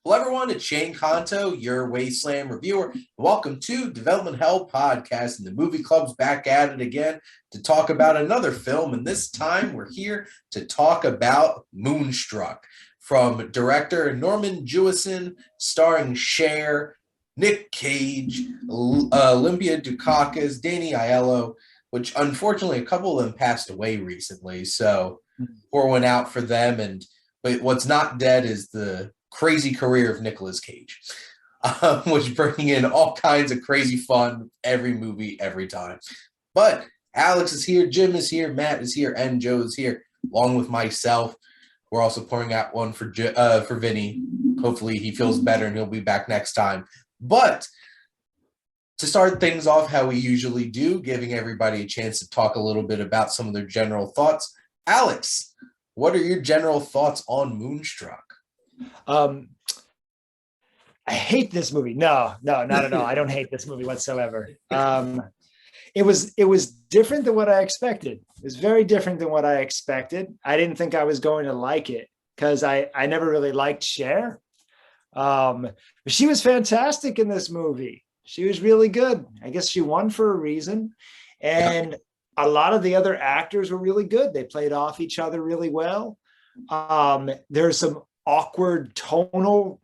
Hello, everyone. It's Shane Conto, your Wasteland reviewer. Welcome to Development Hell Podcast, and the movie club's back at it again to talk about another film. And this time, we're here to talk about Moonstruck from director Norman Jewison, starring Cher, Nick Cage, Olympia Dukakis, Danny Aiello, which unfortunately a couple of them passed away recently. So pour one out for them. But what's not dead is the crazy career of Nicolas Cage, which bringing in all kinds of crazy fun every movie, every time. But Alex is here, Jim is here, Matt is here, and Joe is here, along with myself. We're also pouring out one for Vinny. Hopefully he feels better and he'll be back next time. But to start things off how we usually do, giving everybody a chance to talk a little bit about some of their general thoughts. Alex, what are your general thoughts on Moonstruck? I hate this movie. No, not at all. I don't hate this movie whatsoever. It was different than what I expected. It was very different than what I expected. I didn't think I was going to like it because I never really liked Cher. But she was fantastic in this movie. She was really good. I guess she won for a reason. And a lot of the other actors were really good. They played off each other really well. There's some awkward tonal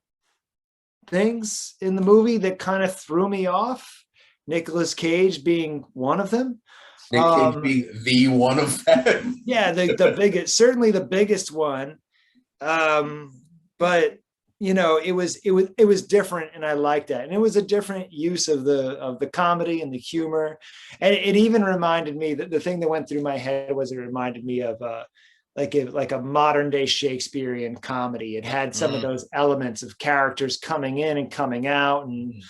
things in the movie that kind of threw me off. Nicolas Cage being one of them. Nick Cage being the one of them. Yeah, the biggest, certainly the biggest one. But you know, it was different, and I liked that. And it was a different use of the comedy and the humor. And it even reminded me that the thing that went through my head was it reminded me of like a modern day Shakespearean comedy. It had some of those elements of characters coming in and coming out, and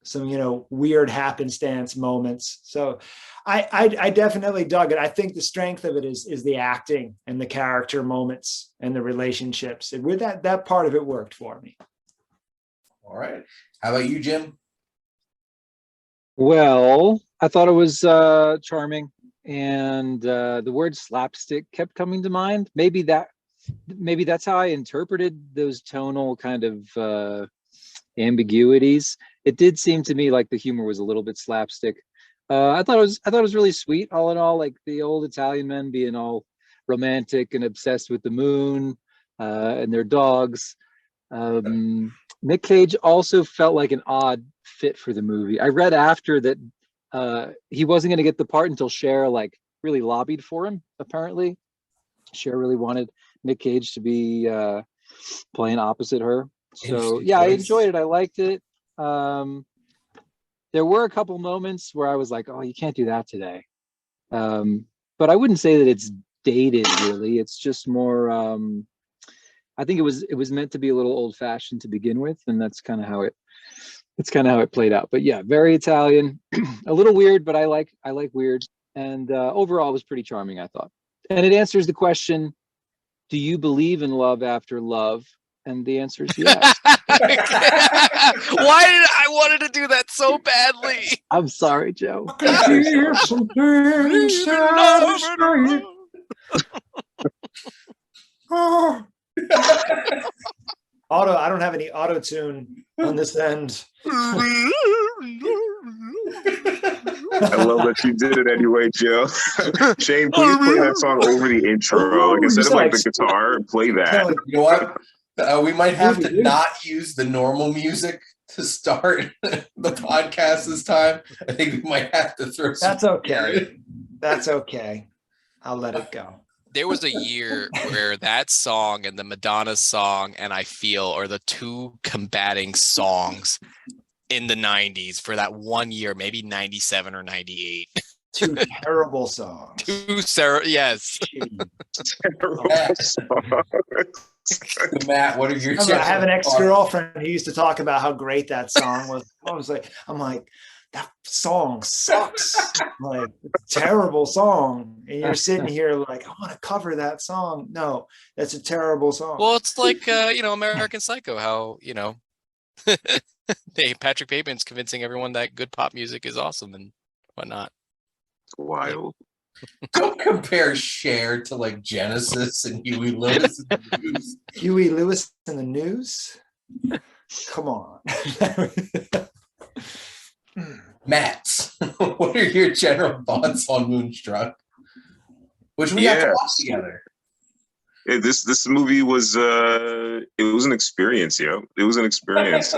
some weird happenstance moments. So I definitely dug it. I think the strength of it is the acting and the character moments and the relationships. And with that part of it worked for me. All right. How about you, Jim? Well, I thought it was charming. And the word slapstick kept coming to mind. Maybe that's how I interpreted those tonal kind of ambiguities. It did seem to me like the humor was a little bit slapstick. I thought it was really sweet, all in all, like the old Italian men being all romantic and obsessed with the moon and their dogs. Nick Cage also felt like an odd fit for the movie. I read after that he wasn't going to get the part until Cher like really lobbied for him. Apparently, Cher really wanted Nick Cage to be playing opposite her. So yeah, I enjoyed it. I liked it. There were a couple moments where I was like, "Oh, you can't do that today," but I wouldn't say that it's dated. Really, it's just more. I think it was meant to be a little old-fashioned to begin with, and that's kind of how it played out. But yeah, very Italian, a little weird, but I like weird. And overall it was pretty charming, I thought. And it answers the question, do you believe in love after love? And the answer is yes. Why did I wanted to do that so badly? I'm sorry, Joe. I don't have any auto tune on this end. I love that you did it anyway, Joe. Shane, please play that song over the intro. Like instead of like the guitar, play that. You know what? We might have to not use the normal music to start the podcast this time. I think we might have to throw some. That's okay. That's okay. I'll let it go. There was a year where that song and the Madonna song and I Feel are the two combating songs in the 90s for that 1 year, maybe 97 or 98. Two terrible songs. Yes. Matt, what are your I have an ex-girlfriend who used to talk about how great that song was. I'm like, that song sucks. Like, it's a terrible song. And you're sitting here like, I want to cover that song. No, that's a terrible song. Well, it's like, American Psycho, how, Patrick Bateman's convincing everyone that good pop music is awesome and whatnot. Wild. Don't compare Cher to like Genesis and Huey Lewis in the News. Huey Lewis in the News? Come on. Matt, what are your general thoughts on Moonstruck? Which we got to watch together. This movie was it was an experience, It was an experience.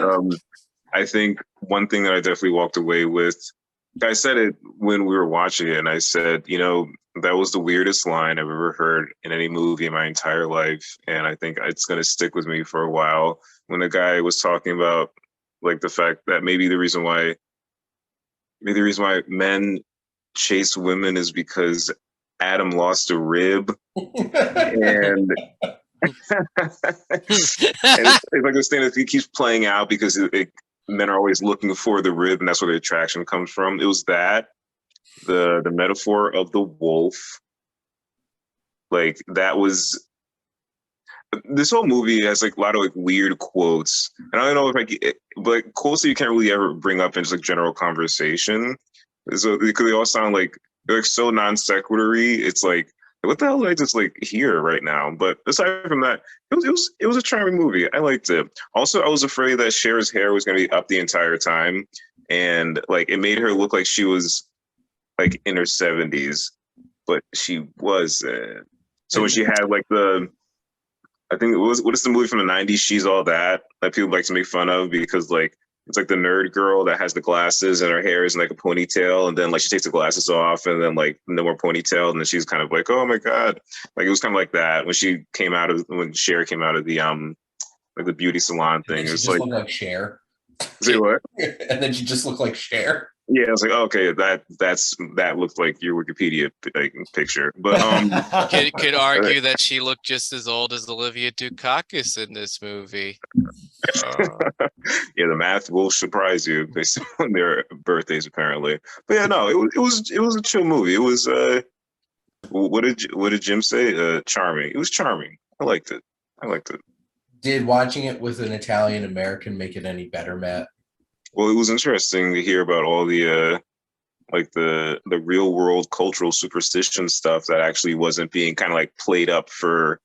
I think one thing that I definitely walked away with, I said it when we were watching it, and I said, that was the weirdest line I've ever heard in any movie in my entire life. And I think it's going to stick with me for a while. When the guy was talking about like the fact that maybe the reason why men chase women is because Adam lost a rib. And it's like this thing that he keeps playing out because men are always looking for the rib, and that's where the attraction comes from. It was that the metaphor of the wolf, like that was. This whole movie has like a lot of like weird quotes, and I don't know if but quotes that you can't really ever bring up in just like general conversation. So because they all sound like they're like so non sequitur-y. It's like, what the hell did I just like hear right now? But aside from that, it was a charming movie. I liked it. Also, I was afraid that Cher's hair was going to be up the entire time, and like it made her look like she was like in her 70s, but she wasn't. So when she had like I think what is the movie from the 90s? She's All That people like to make fun of because like it's like the nerd girl that has the glasses and her hair is in like a ponytail, and then like she takes the glasses off and then like no more ponytail, and then she's kind of like, oh my god, like it was kind of like that when Cher came out of the like the beauty salon thing. It was just looked like Cher. Say what? And then she just looked like Cher. Yeah, I was like, okay, that looked like your Wikipedia picture, but could argue that she looked just as old as Olivia Dukakis in this movie. Yeah, the math will surprise you based on their birthdays, apparently. But yeah, no, it was a chill movie. It was what did Jim say? Charming. It was charming. I liked it. Did watching it with an Italian American make it any better, Matt? Well, it was interesting to hear about all the like the real world cultural superstition stuff that actually wasn't being kind of like played up for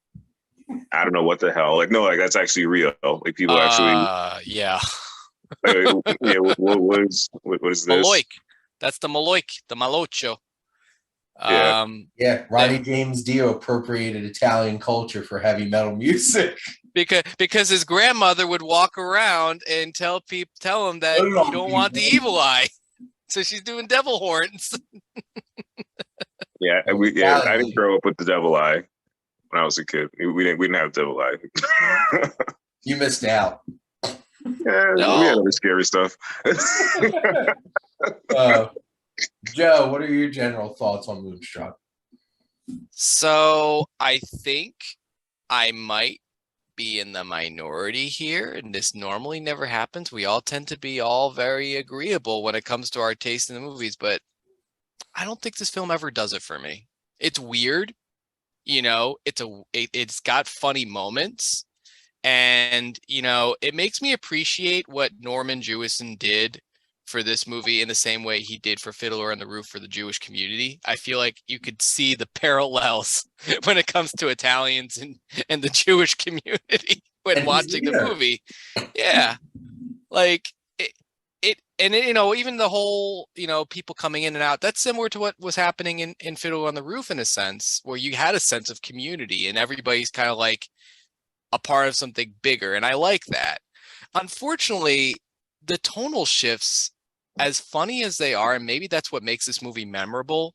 I don't know what the hell. Like no, like that's actually real. Like people actually yeah. Yeah, what is this? Maloik. That's the Maloik, the Malocho. Yeah, Ronnie James Dio appropriated Italian culture for heavy metal music. Because his grandmother would walk around and tell him that you don't want the evil eye, so she's doing devil horns. Yeah, I didn't grow up with the devil eye when I was a kid. We didn't have devil eye. You missed out. Yeah, no. We had other scary stuff. Joe, what are your general thoughts on Moonstruck? So I think I might be in the minority here, and this normally never happens. We all tend to be all very agreeable when it comes to our taste in the movies, but I don't think this film ever does it for me. It's weird, it's got funny moments, and it makes me appreciate what Norman Jewison did for this movie in the same way he did for Fiddler on the Roof for the Jewish community. I feel like you could see the parallels when it comes to Italians and the Jewish community when watching the movie. Yeah. Like even the whole, people coming in and out, that's similar to what was happening in Fiddler on the Roof in a sense, where you had a sense of community and everybody's kind of like a part of something bigger. And I like that. Unfortunately, the tonal shifts, as funny as they are, and maybe that's what makes this movie memorable,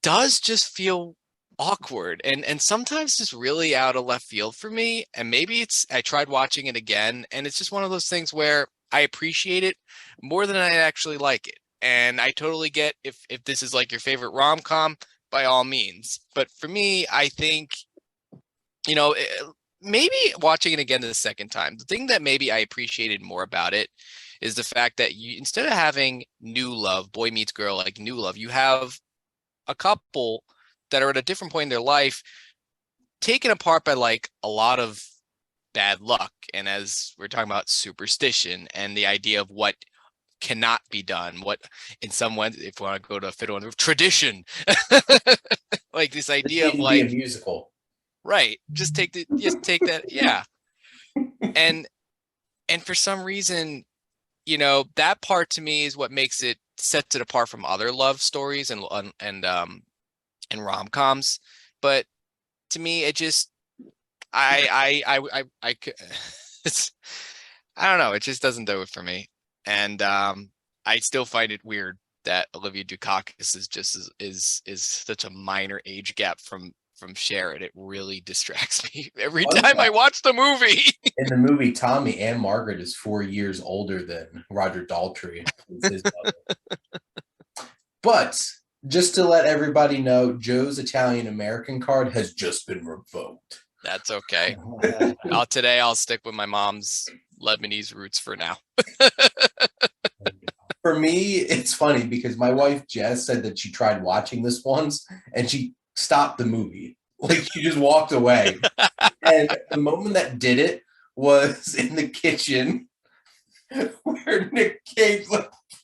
does just feel awkward and sometimes just really out of left field for me. And maybe I tried watching it again, and it's just one of those things where I appreciate it more than I actually like it. And I totally get if this is like your favorite rom-com, by all means. But for me, I think, maybe watching it again the second time, the thing that maybe I appreciated more about it is the fact that instead of having new love, boy meets girl, like new love, you have a couple that are at a different point in their life taken apart by like a lot of bad luck. And as we're talking about superstition and the idea of what cannot be done, what in some ways, if we want to go to Fiddle on the Roof, tradition, like this idea of like a musical. Right. Just take that. Yeah. And And for some reason, you know, that part to me is what makes it sets it apart from other love stories and rom-coms. But to me, it just I could it's I don't know, it just doesn't do it for me. And I still find it weird that Olivia Dukakis is just is such a minor age gap from Cher, and it really distracts me every time I watch the movie. In the movie, Tommy and Margaret is 4 years older than Roger Daltrey. But just to let everybody know, Joe's Italian American card has just been revoked. That's okay. Today I'll stick with my mom's Lebanese roots for now. For me, it's funny because my wife Jess said that she tried watching this once and she stopped the movie. Like she just walked away. And the moment that did it was in the kitchen where Nick Cage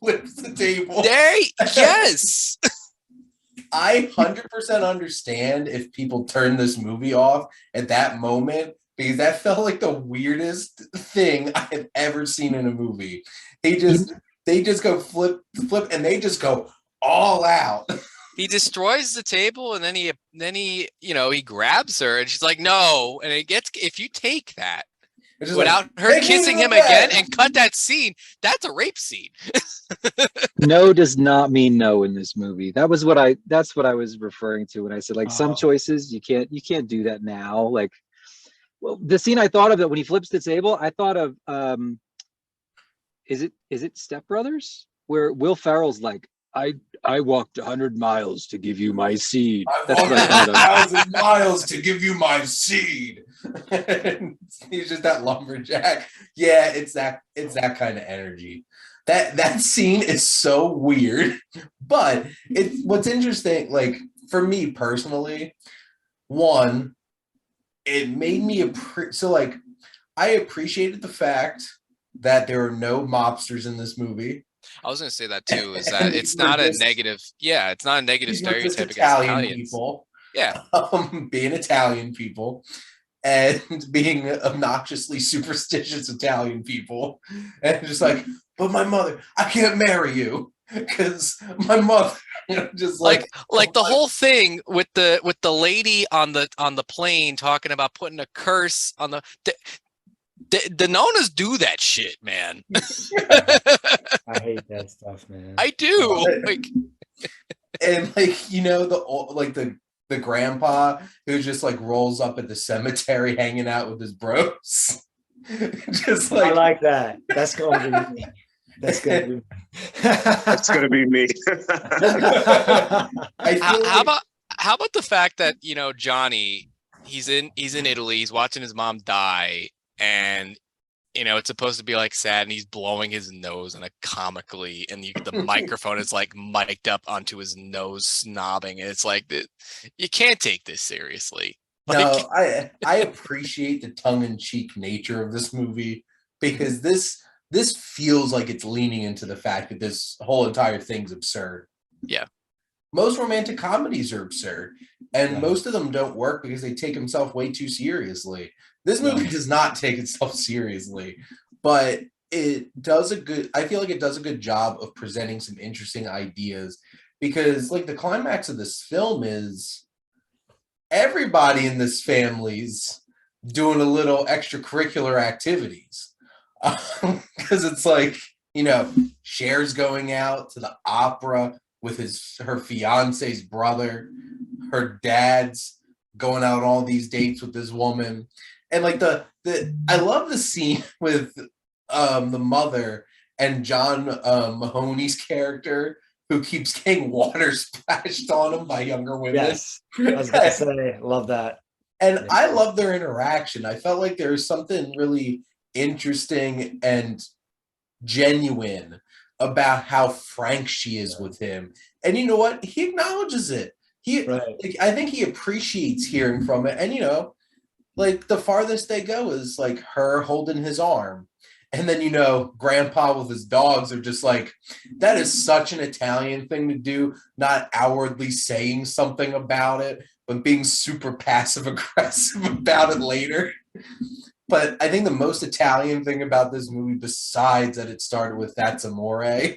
flips the table. Yes. I 100% understand if people turn this movie off at that moment because that felt like the weirdest thing I have ever seen in a movie. They just go flip, and they just go all out. He destroys the table, and then he he grabs her, and she's like, "No!" And it gets if you take that without her kissing him again and cut that scene, that's a rape scene. No does not mean no in this movie. That's what I was referring to when I said like some choices you can't do that now. Like, well, the scene I thought of it when he flips the table, I thought of is it Step Brothers where Will Ferrell's like, I walked 100 miles to give you my seed. That's what I thought of. 1,000 miles to give you my seed. He's just that lumberjack. Yeah, it's that kind of energy. That scene is so weird, but what's interesting, like for me personally, one, it made me I appreciated the fact that there are no mobsters in this movie. I was going to say that too. Is that it's not a negative? Yeah, it's not a negative stereotype against Italian people. Yeah, being Italian people and being obnoxiously superstitious Italian people, and just like, but my mother, I can't marry you because my mother, just like the whole thing with the lady on the plane talking about putting a curse on the Nonas do that shit, man. I hate that stuff, man. I do. And the grandpa who just like rolls up at the cemetery hanging out with his bros. Just like, I like that. That's going to be me. That's going to be me. That's going to be me. How about the fact that, Johnny, he's in Italy, he's watching his mom die, and it's supposed to be like sad, and he's blowing his nose and comically, and the microphone is like mic'd up onto his nose, snobbing. And it's like, you can't take this seriously. No, I appreciate the tongue-in-cheek nature of this movie because this feels like it's leaning into the fact that this whole entire thing's absurd. Yeah. Most romantic comedies are absurd, and most of them don't work because they take themselves way too seriously. This movie does not take itself seriously, but I feel like it does a good job of presenting some interesting ideas because like the climax of this film is everybody in this family's doing a little extracurricular activities. Because it's like, Cher's going out to the opera with her fiance's brother, her dad's going out on all these dates with this woman. And like I love the scene with the mother and John Mahoney's character who keeps getting water splashed on him by younger women. Yes, I was going to say, love that. And I love their interaction. I felt like there was something really interesting and genuine about how frank she is with him. And you know what? He acknowledges it. I think he appreciates hearing from it. And like the farthest they go is like her holding his arm. And then, grandpa with his dogs are just like, that is such an Italian thing to do, not outwardly saying something about it, but being super passive aggressive about it later. But I think the most Italian thing about this movie, besides that it started with "That's Amore" and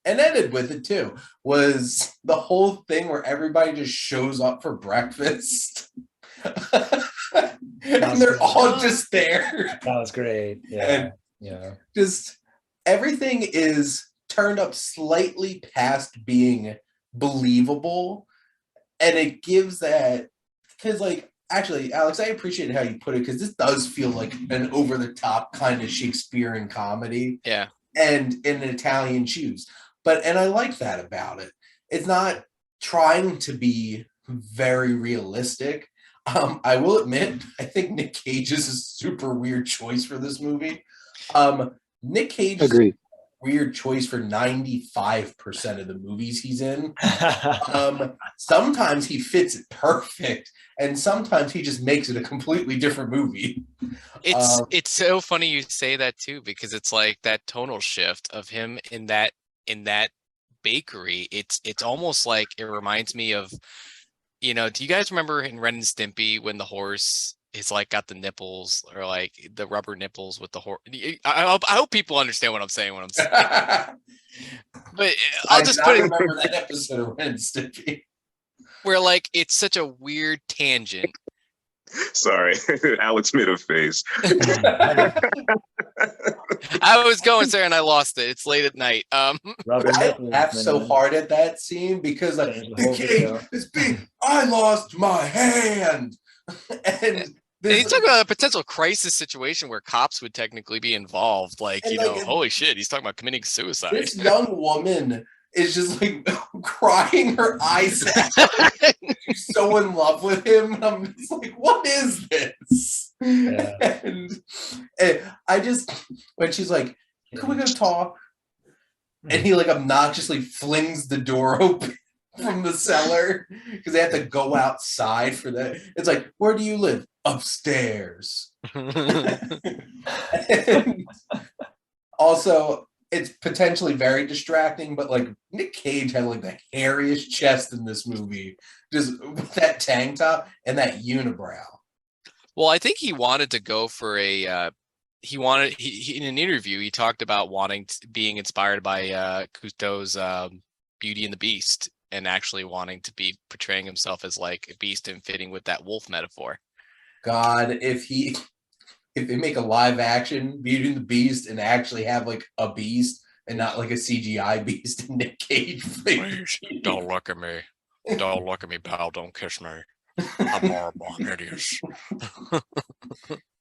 ended with it too, was the whole thing where everybody just shows up for breakfast. And they're all just there. That was great. And Yeah. just everything is turned up slightly past being believable. And it gives that, because like, actually, Alex, I appreciate how you put it, because this does feel like an over-the-top kind of Shakespearean comedy. Yeah. And in Italian shoes. And I like that about it. It's not trying to be very realistic. I will admit, I think Nick Cage is a super weird choice for this movie. Nick Cage is a weird choice for 95% of the movies he's in. Sometimes he fits it perfect, and sometimes he just makes it a completely different movie. It's so funny you say that too, because it's like that tonal shift of him in that bakery. It's almost like it reminds me of, you know, do you guys remember in Ren and Stimpy when the horse is like got the nipples, or like the rubber nipples with the horse? I hope people understand what I'm saying when I'm saying. But I'll just put it. Remember that episode of Ren and Stimpy, where like it's such a weird tangent. Sorry, Alex made a face. I was going there and I lost it. It's late at night. I laughed so hard at that scene because like the cage is big. I lost my hand, and he's talking about a potential crisis situation where cops would technically be involved. Like, you know, holy shit, he's talking about committing suicide. This young woman is just like crying her eyes out. She's so in love with him. And I'm just like, what is this? Yeah. And I just, when she's like, can we go talk? And he like obnoxiously flings the door open from the cellar because they have to go outside for that. It's like, where do you live? Upstairs. And also, it's potentially very distracting, but like Nick Cage had like the hairiest chest in this movie, just with that tank top and that unibrow. Well, I think he wanted to go for a. He in an interview he talked about being inspired by Cousteau's Beauty and the Beast, and actually wanting to be portraying himself as like a beast and fitting with that wolf metaphor. God, if they make a live action Beauty and the Beast and actually have like a beast and not like a CGI beast and Nick Cage. Please, don't look at me. Don't look at me, pal. Don't kiss me. I'm horrible. I'm hideous.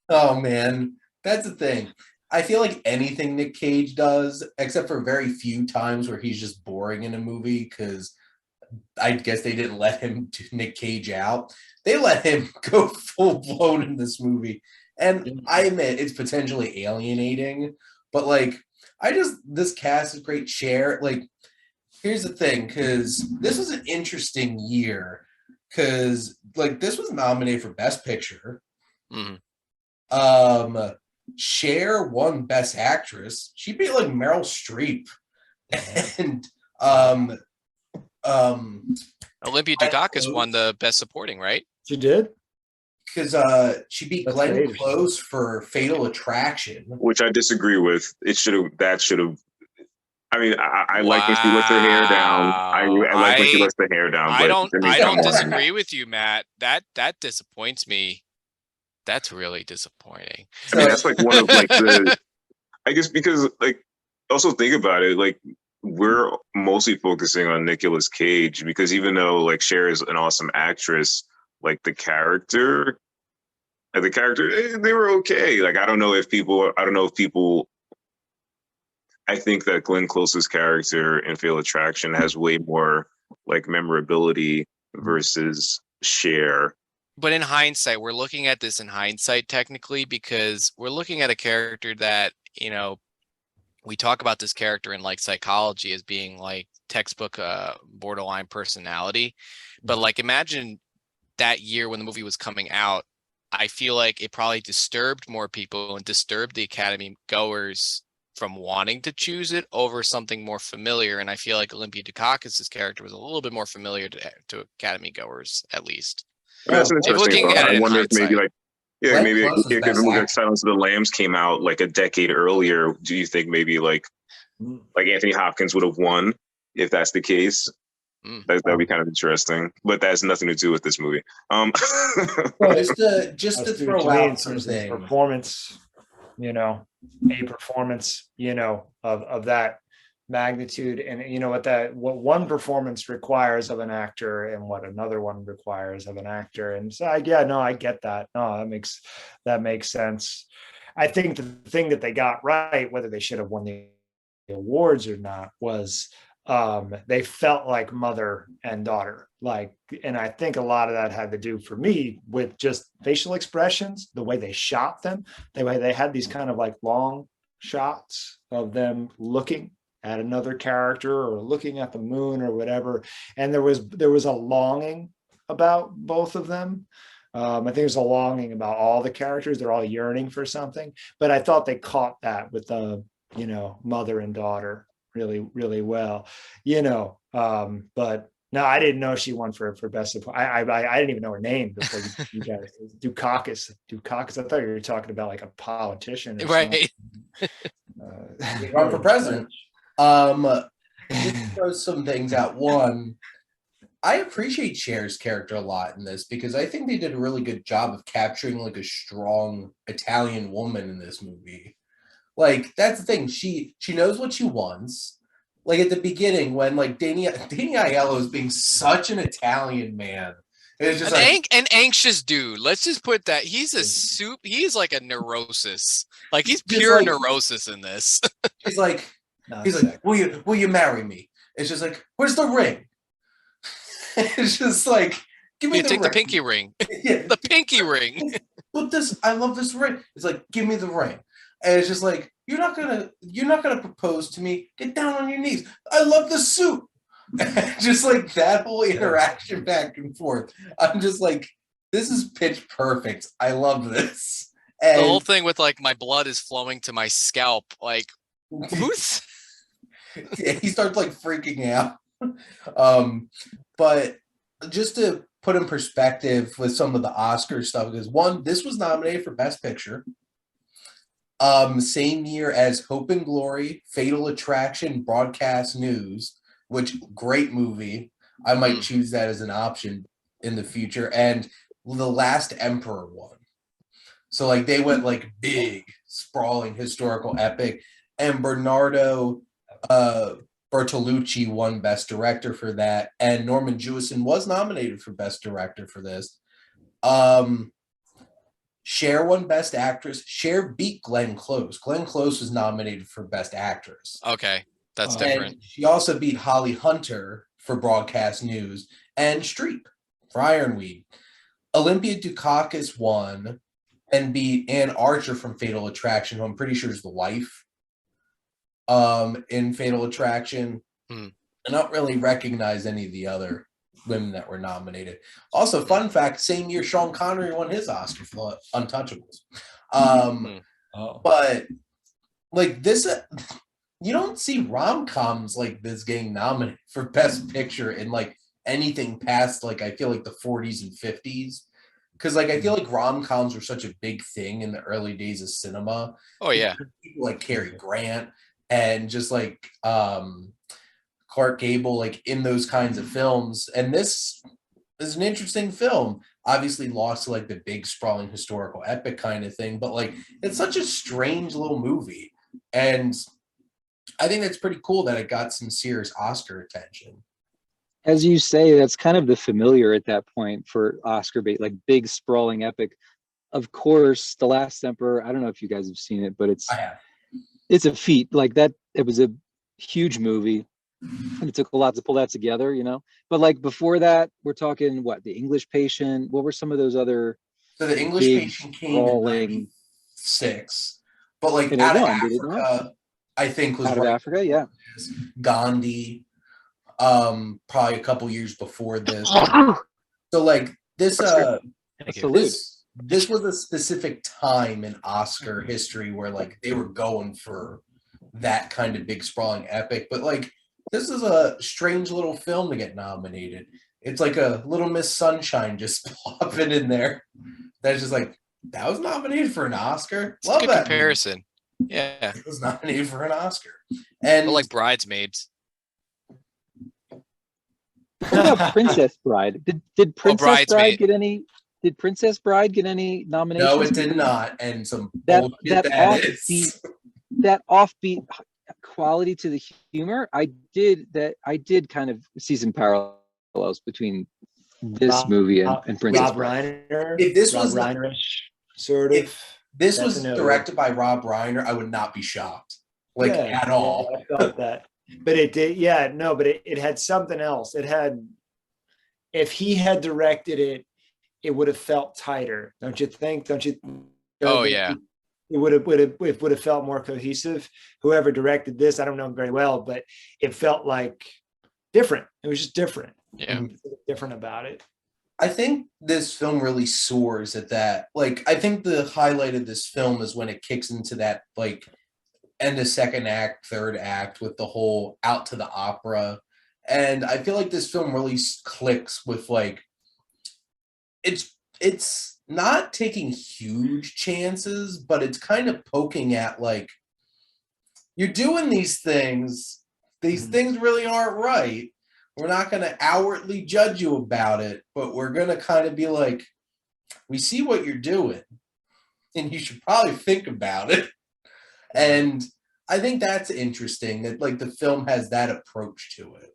Oh man, that's the thing. I feel like anything Nick Cage does, except for very few times where he's just boring in a movie, because I guess they didn't let him do Nick Cage out. They let him go full blown in this movie. And I admit it's potentially alienating, but like, this cast is great. Cher, like, here's the thing, because this was an interesting year, because like this was nominated for Best Picture. Mm-hmm. Cher won Best Actress. She beat like Meryl Streep. And Olympia Dukakis won the Best Supporting, right? She did? Because she beat Glenn Close for Fatal Attraction, which I disagree with. That should have. I mean, I like when she lets her hair down. I like when she lets the hair down. I don't disagree with you, Matt. That disappoints me. That's really disappointing. I mean, that's like one of like the. I guess because like, also think about it, like we're mostly focusing on Nicolas Cage, because even though like Cher is an awesome actress, like the character, they were okay. Like I don't know if people. I think that Glenn Close's character in Fatal Attraction has way more like memorability versus Cher. But in hindsight, we're looking at this in hindsight technically, because we're looking at a character that, you know, we talk about this character in like psychology as being like textbook borderline personality. But like imagine that year when the movie was coming out, I feel like it probably disturbed more people and disturbed the Academy goers from wanting to choose it over something more familiar. And I feel like Olympia Dukakis' character was a little bit more familiar to Academy goers, at least. That's an interesting thought. I wonder if maybe like Yeah, Glenn maybe Close is because best like actor. Silence of the Lambs came out like a decade earlier. Do you think maybe like Anthony Hopkins would have won if that's the case? Mm. That'd be kind of interesting, but that has nothing to do with this movie. Just to I see what throw you mean in out some terms of things. performance, a performance, of that magnitude, and what one performance requires of an actor and what another one requires of an actor. And so I get that. No, that makes sense. I think the thing that they got right, whether they should have won the awards or not, was they felt like mother and daughter. And I think a lot of that had to do for me with just facial expressions, the way they shot them, the way they had these kind of like long shots of them looking at another character or looking at the moon or whatever. And there was a longing about both of them. I think there's a longing about all the characters. They're all yearning for something, but I thought they caught that with the, mother and daughter really, really well, but no, I didn't know she won for best of. I didn't even know her name before you guys. Dukakis. I thought you were talking about like a politician, or Right. Run for president. Just throw some things out. One, I appreciate Cher's character a lot in this because I think they did a really good job of capturing like a strong Italian woman in this movie. Like that's the thing. She knows what she wants. Like at the beginning when like Danny Aiello is being such an Italian man. It's just An anxious dude. Let's just put that. He's like a neurosis. Like he's pure neurosis in this. He's like, will you marry me? It's just like, where's the ring? It's just like, give me the ring. The pinky ring. Yeah. The pinky ring. But I love this ring. It's like, give me the ring. And it's just like, you're not gonna propose to me. Get down on your knees. I love the suit. Just like that whole interaction back and forth. I'm just like, this is pitch perfect. I love this. And the whole thing with like my blood is flowing to my scalp. Like, who's? Yeah, he starts like freaking out. But just to put in perspective with some of the Oscar stuff, because one, this was nominated for Best Picture. Same year as Hope and Glory, Fatal Attraction, Broadcast News, which great movie. I might choose that as an option in the future. And The Last Emperor won. So like they went like big, sprawling historical epic. And Bernardo Bertolucci won Best Director for that. And Norman Jewison was nominated for Best Director for this. Cher won Best Actress. Cher beat Glenn Close. Glenn Close was nominated for Best Actress. Okay, that's different. And she also beat Holly Hunter for Broadcast News and Streep for Ironweed. Olympia Dukakis won and beat Anne Archer from Fatal Attraction, who I'm pretty sure is the wife in Fatal Attraction. I don't really recognize any of the other women that were nominated. Also, fun fact, same year Sean Connery won his Oscar for Untouchables. But like this, you don't see rom-coms like this getting nominated for Best Picture in like anything past like I feel like the 40s and 50s. Because like I feel like rom-coms were such a big thing in the early days of cinema. Oh yeah. People like Cary Grant and just like Clark Gable, like in those kinds of films. And this is an interesting film. Obviously lost to like the big sprawling historical epic kind of thing, but like it's such a strange little movie. And I think that's pretty cool that it got some serious Oscar attention. As you say, that's kind of the familiar at that point for Oscar bait, like big sprawling epic. Of course, The Last Emperor, I don't know if you guys have seen it, but it's a feat. Like that, it was a huge movie. And it took a lot to pull that together, But like before that, we're talking what? The English Patient. What were some of those other? So The English Patient came in 96, but like out of Africa, I think was out of Africa, yeah. Gandhi, probably a couple years before this. So like this, this was a specific time in Oscar history where like they were going for that kind of big sprawling epic, but like. This is a strange little film to get nominated. It's like a Little Miss Sunshine just popping in there. That's just like, That was nominated for an Oscar. It's a Love good that comparison. Yeah. It was nominated for an Oscar. And But like Bridesmaids. What about Princess Bride? Did Princess Bride Bridesmaid. get any? Did Princess Bride get any nominations? no, it did not. And some That bullshit that is. offbeat quality to the humor. I did kind of see some parallels between this movie and Princess Rob Bride. Reiner. If this Rob was Reiner-ish, sort of. if this That's was a no. directed by Rob Reiner, I would not be shocked. Like at all. Yeah, I felt that. But it did, yeah, no, but it had something else. It had, if he had directed it, it would have felt tighter, don't you think? Don't you? Oh yeah. It would have felt more cohesive. Whoever directed this, I don't know him very well, but it felt like different. It was just different. Yeah. Different about it. I think this film really soars at that. Like, I think the highlight of this film is when it kicks into that, like, end of second act, third act with the whole out to the opera. And I feel like this film really clicks with, like, it's not taking huge chances, but it's kind of poking at, like, you're doing these things really aren't right. We're not going to outwardly judge you about it, but we're going to kind of be like, we see what you're doing, and you should probably think about it. And I think that's interesting that, like, the film has that approach to it.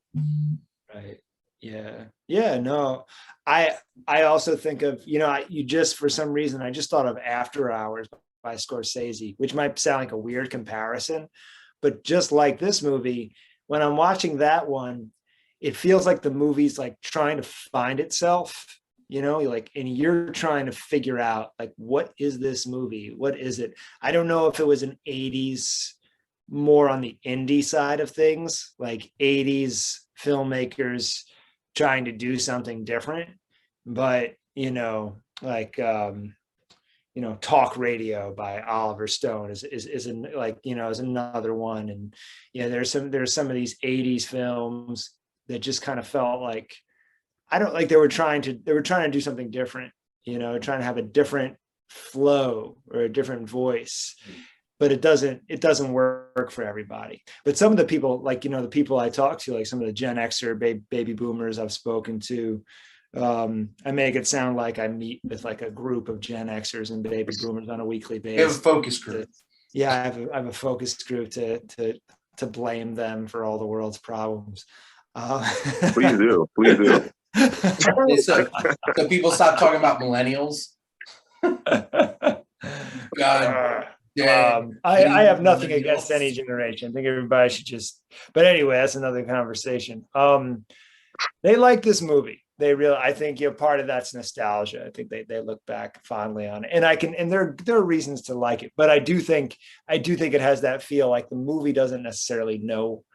Right. Yeah. Yeah. No, I also think of, you just, for some reason, I just thought of After Hours by Scorsese, which might sound like a weird comparison, but just like this movie, when I'm watching that one, it feels like the movie's like trying to find itself, like, and you're trying to figure out, like, what is this movie? What is it? I don't know if it was an 80s, more on the indie side of things, like 80s filmmakers trying to do something different, but, like, Talk Radio by Oliver Stone is another one. And, there's some of these 80s films that just kind of felt like, I don't like, they were trying to do something different, trying to have a different flow or a different voice, but it doesn't work for everybody. But some of the people, like, the people I talk to, like some of the Gen Xer baby boomers I've spoken to, I make it sound like I meet with like a group of Gen Xers and baby boomers on a weekly basis. You have a focus group. Yeah, I have a focus group to blame them for all the world's problems. Please do. Please do. So people stop talking about millennials. God. I have nothing against any generation. I think everybody should just, but anyway, that's another conversation. They like this movie. I think part of that's nostalgia. I think they look back fondly on it, and there are reasons to like it, but I do think it has that feel like the movie doesn't necessarily know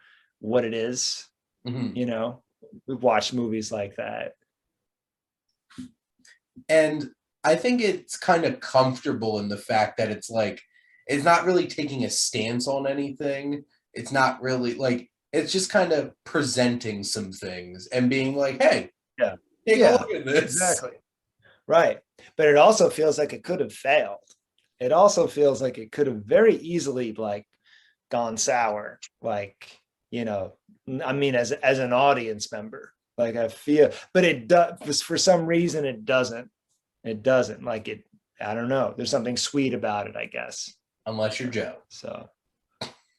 what it is. Mm-hmm. We've watched movies like that. And I think it's kind of comfortable in the fact that it's like, it's not really taking a stance on anything. It's not really like, it's just kind of presenting some things and being like, hey, take a look at this. Exactly. Right. But it also feels like it could have failed. It also feels like it could have very easily like gone sour. Like, I mean, as an audience member, like I feel, but it does, for some reason, it doesn't like it. I don't know. There's something sweet about it, I guess. Unless you're Joe. So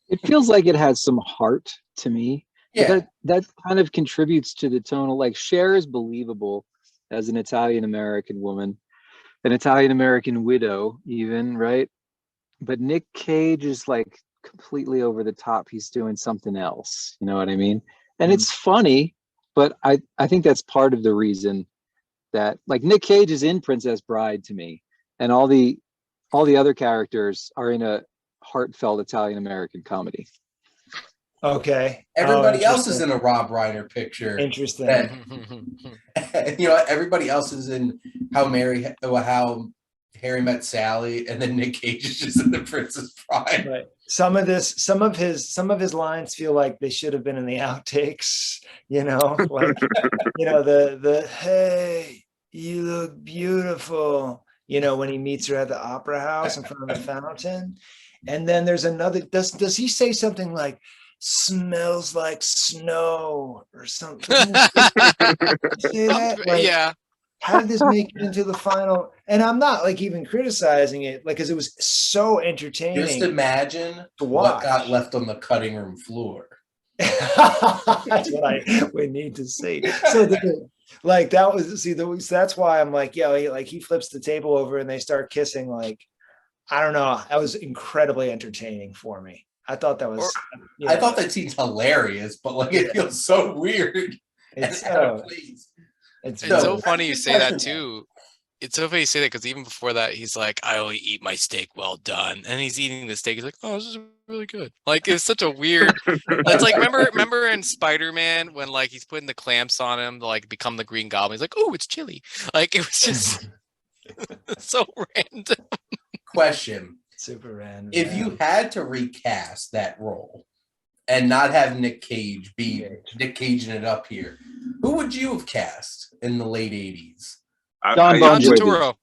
it feels like it has some heart to me. Yeah. That kind of contributes to the tonal. Like Cher is believable as an Italian American woman, an Italian American widow, even, right? But Nick Cage is like completely over the top. He's doing something else. You know what I mean? And it's funny, but I think that's part of the reason that, like, Nick Cage is in Princess Bride to me, and all the other characters are in a heartfelt Italian American comedy. Okay. Everybody else is in a Rob Reiner picture. Interesting. Everybody else is in How Harry Met Sally, and then Nick Cage is just in the Princess Bride. Right. Some of his lines feel like they should have been in the outtakes. Like the hey, you look beautiful. when he meets her at the opera house in front of the fountain. And then there's another, does he say something like, smells like snow or something? Say that? Like, Yeah. how did this make it into the final? And I'm not like even criticizing it, like, because it was so entertaining. Just imagine to what watch. got left on the cutting room floor. That's what we need to see. So like that was that's why I'm like, he flips the table over and they start kissing. Like, I don't know, that was incredibly entertaining for me. I thought that was I thought that seemed hilarious, but like it feels so weird. It's It's so funny you say that too. It's so funny you say that because even before that, he's like, I only eat my steak well done. And he's eating the steak. He's like, oh, this is really good. Like, it's such a weird. It's like, remember in Spider-Man when like he's putting the clamps on him to like become the Green Goblin? He's like, oh, it's chili. Like, it was just so random. Question. Super random. If you had to recast that role and not have Nick Cage be Nick Caging it up here, who would you have cast in the late 80s? John John Bon Jovi. Turturro.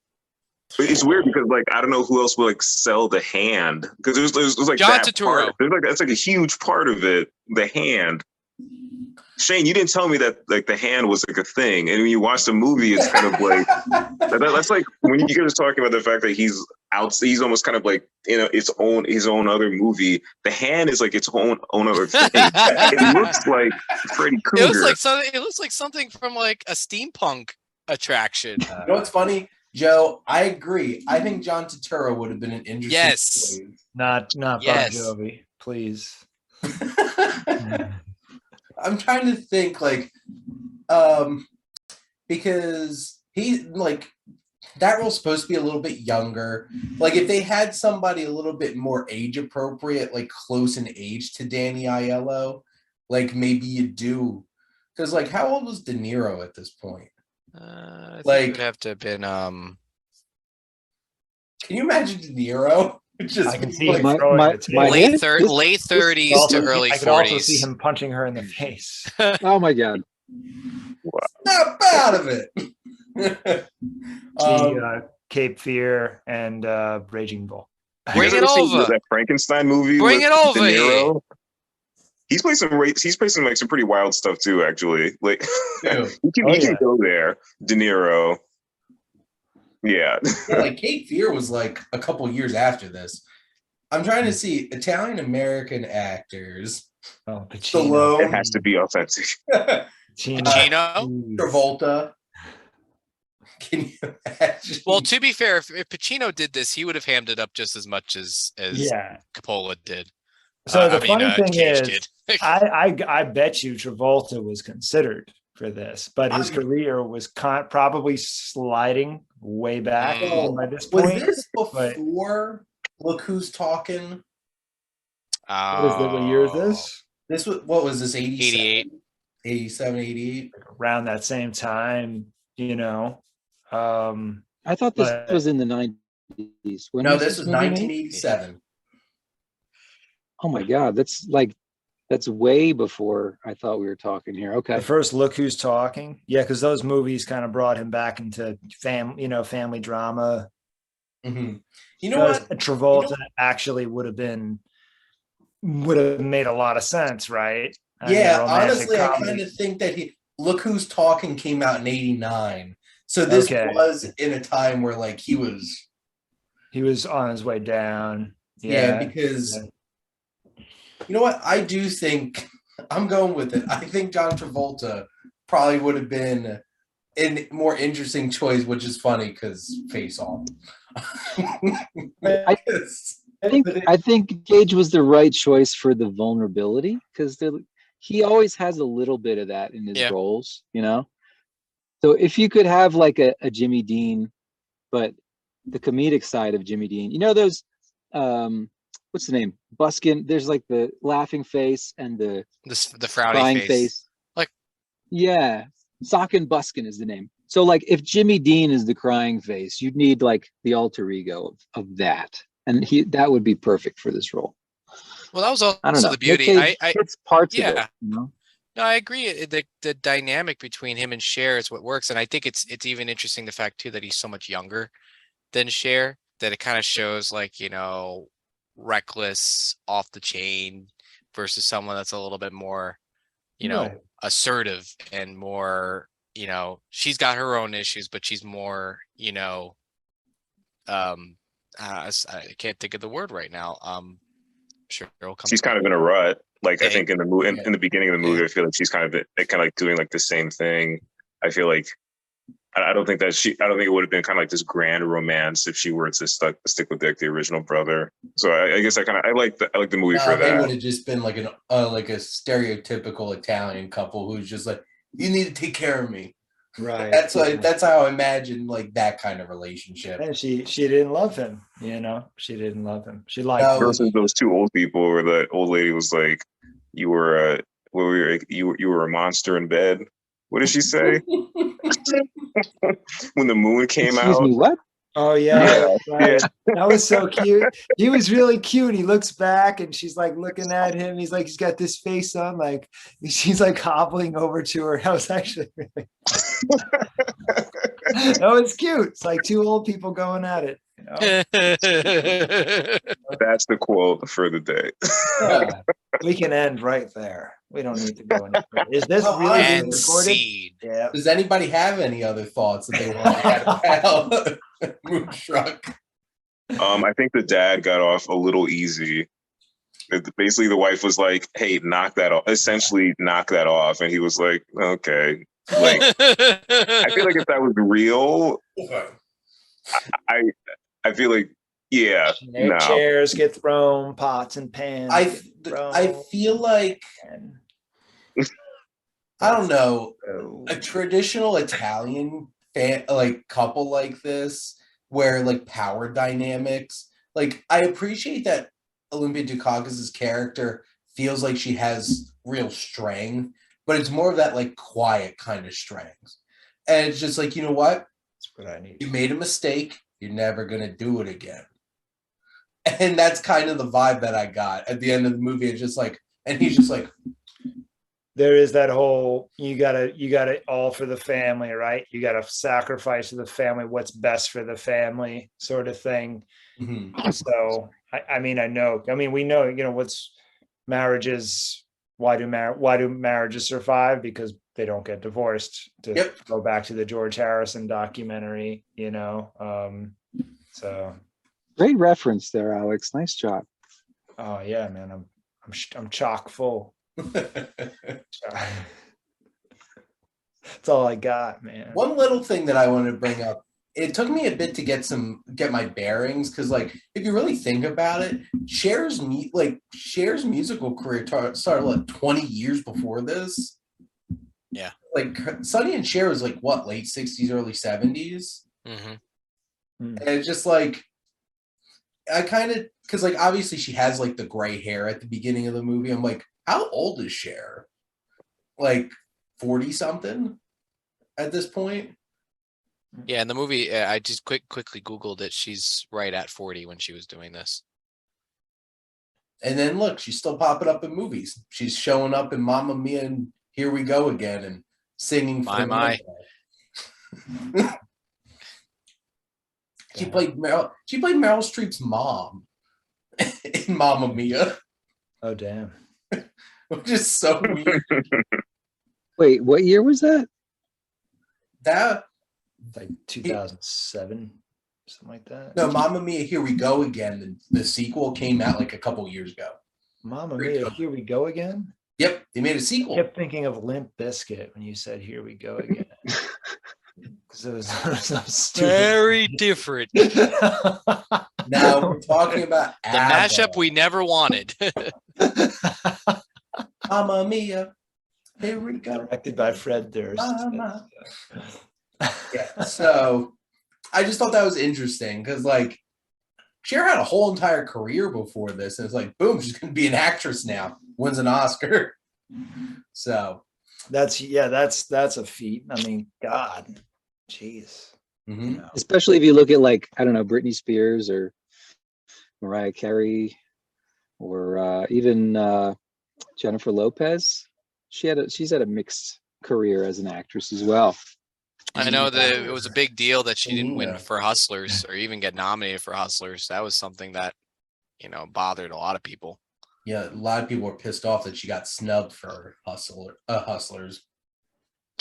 It's weird because like I don't know who else would like sell the hand because there's like John that Turturro. part. There's like that's like a huge part of it. The hand. Shane, you didn't tell me that like the hand was like a thing, and when you watch the movie, it's kind of like that's like when you guys are talking about the fact that he's almost kind of like his own other movie. The hand is like its own other thing. It looks like Freddy Krueger. It looks like something from like a steampunk attraction. You know what's funny, Joe? I agree. I think John Turturro would have been an interesting Yes. choice. Not Yes. Bon Jovi, please. I'm trying to think like because he like that role's supposed to be a little bit younger. Like if they had somebody a little bit more age appropriate, like close in age to Danny Aiello, like maybe you do. Because like how old was De Niro at this point? I think Like- it would have to have been Can you imagine De Niro? Just I can see like, him throwing my- the table. my late hand? 30s to early I could also see 40s. him punching her in the face. Oh my God. snap out of it. Cape Fear and Raging Bull. You Bring guys it ever seen over. that Frankenstein movie. Bring with it over De Niro? here. He's played some like some pretty wild stuff too. Actually, like Ew. he Oh, can yeah. go there. De Niro. Yeah. Yeah, like Cape Fear was like a couple years after this. I'm trying to see Italian American actors. Oh, Pacino. Stallone. It has to be authentic. Pacino? Travolta. Can you imagine? Well, to be fair, if Pacino did this, he would have hammed it up just as much as Yeah. Coppola did. So the funny thing Cage is, did. I bet you Travolta was considered for this, but his career was probably sliding way back even by this was point. this before Look Who's Talking? What year is this? This was what was this 87? 88. 87, 88? Around that same time, I thought this But- was in the 90s. When No, this was movie made? 1987. Oh my God, that's way before I thought we were talking here. Okay. The first Look Who's Talking. Yeah, because those movies kind of brought him back into family drama. Mm-hmm. You know what? Travolta actually would have made a lot of sense, right? Yeah, romantic honestly, I comedy. kind of think that Look Who's Talking came out in 89. So this was in a time where like he was on his way down. Yeah, because you know what? I do think I'm going with it. I think John Travolta probably would have been a more interesting choice, which is funny because Face Off. I think Cage was the right choice for the vulnerability because he always has a little bit of that in his roles, So if you could have like a Jimmy Dean, but the comedic side of Jimmy Dean, those what's the name? Buskin. There's like the laughing face and the frowny crying face. Like, yeah, Sock and Buskin is the name. So like if Jimmy Dean is the crying face, you'd need like the alter ego of that. And that would be perfect for this role. Well, that was I don't know. also the beauty. It's parts of it. Yeah. No, I agree. The dynamic between him and Cher is what works, and I think it's even interesting the fact too that he's so much younger than Cher, that it kind of shows like, you know, reckless, off the chain versus someone that's a little bit more, you know, Right. assertive and more, you know, she's got her own issues, but she's more, you know, I can't think of the word right now. Sure, it'll come She's to me. kind of in a rut. Like, I Yeah. think in the movie, in the beginning of the movie, Yeah. I feel like she's kind of like doing like the same thing. I feel like I don't think that I don't think it would have been kind of like this grand romance if she were to stick with like the original brother. So I guess I like the movie for They would that. have just been like like a stereotypical Italian couple who's just like, you need to take care of me. Right. That's yeah. like that's how I imagine like that kind of relationship. And she didn't love him, you know. She didn't love him. She liked him. Versus those two old people, where the old lady was like, "You were you were a monster in bed." What did she say when the moon came Excuse out? me, what? Oh yeah, right. Yeah. That was so cute. He was really cute. He looks back and she's like looking at him. He's like, he's got this face on, like she's like hobbling over to her. That was actually really that was cute. It's like two old people going at it. You know? That's the quote for the day. Yeah. We can end right there. We don't need to go any further. Is this Well, really being And recorded? seed. Yeah. Does anybody have any other thoughts that they want to add about Moonstruck? I think the dad got off a little easy. Basically, the wife was like, "Hey, knock that off." Essentially, knock that off, and he was like, "Okay." Like, I feel like if that was real, I feel like, yeah, no. Chairs get thrown, pots and pans. I get thrown, feel like and- I don't know, Oh. a traditional Italian like couple like this, where like power dynamics, like I appreciate that Olympia Dukakis's character feels like she has real strength, but it's more of that like quiet kind of strength, and it's just like, you know what, That's what I need. you made a mistake, you're never gonna do it again, and that's kind of the vibe that I got at the end of the movie. It's just like, and he's just like, There is that whole you gotta all for the family, right? You gotta sacrifice to the family what's best for the family, sort of thing. mhm. So I mean, we know, you know, what's marriages, why do marriages survive? Because they don't get divorced, to Yep. go back to the George Harrison documentary, you know. So Great reference there, Alex. Nice job. oh yeah, man, I'm chock full. That's all I got, man. One little thing that I wanted to bring up, it took me a bit to get my bearings, because like if you really think about it, Cher's musical career started like 20 years before this. Yeah. Like Sonny and Cher was like what, late 60s, early 70s? Mm-hmm. And it's just like, I kind of, because like obviously she has like the gray hair at the beginning of the movie. I'm like, how old is Cher? Like 40 something at this point? Yeah, in the movie, I just quickly Googled it. She's right at 40 when she was doing this. And then look, she's still popping up in movies. She's showing up in Mamma Mia and Here We Go Again and singing. My. She played Meryl Streep's mom in Mamma Mia, Oh damn. which is so weird. Wait, what year was that? That Like 2007, something like that. no, Mamma Mia, Here We Go Again. The sequel came out like a couple years ago. Mamma Mia, Here We Go Again. Yep, they made a sequel. I kept thinking of Limp Bizkit when you said Here We Go Again. Because it was so stupid. Very different. Now we're talking about The mashup we never wanted. Mamma Mia, Here We Go. Directed by Fred Durst. Mama. Yeah, so I just thought that was interesting because like Cher had a whole entire career before this, and it's like boom, she's gonna be an actress now, wins an Oscar. So That's a feat. I mean, God, jeez. mhm. You know. Especially if you look at, like, I don't know, Britney Spears or Mariah Carey or even Jennifer Lopez. She's had a mixed career as an actress as well. I know that it was a big deal that she didn't win Yeah. for Hustlers or even get nominated for Hustlers. That was something that, bothered a lot of people. Yeah, a lot of people were pissed off that she got snubbed for Hustlers.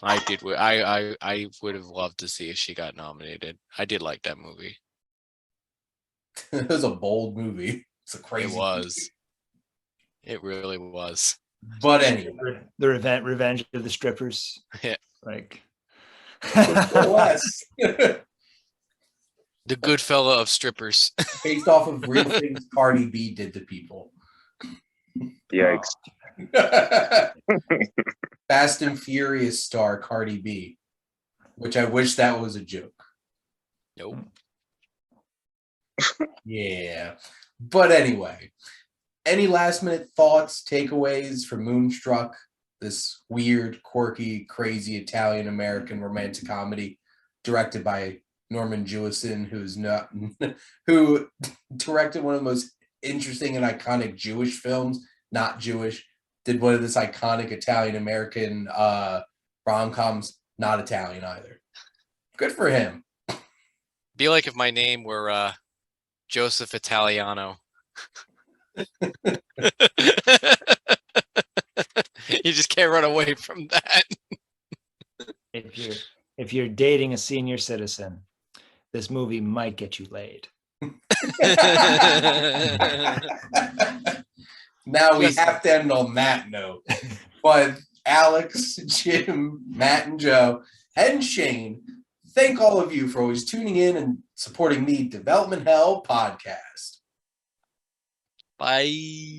I did. I would have loved to see if she got nominated. I did like that movie. It was a bold movie. It's a crazy. It was. It really was. Movie. But anyway, The Revenge of the Strippers. Yeah. Like less The good fella of strippers. based off of real things Cardi B did to people. Yikes. Fast and Furious star Cardi B, which I wish that was a joke. Nope. Yeah. But anyway, any last minute thoughts, takeaways for Moonstruck, this weird, quirky, crazy Italian American romantic comedy directed by Norman Jewison, who directed one of the most interesting and iconic Jewish films, not Jewish, did one of this iconic Italian American rom-coms, not Italian either. Good for him. Be like if my name were Joseph Italiano. You just can't run away from that. if you're dating a senior citizen, this movie might get you laid. Now we have to end on that note. But Alex, Jim, Matt, and Joe, and Shane, thank all of you for always tuning in and supporting the Development Hell podcast. Bye.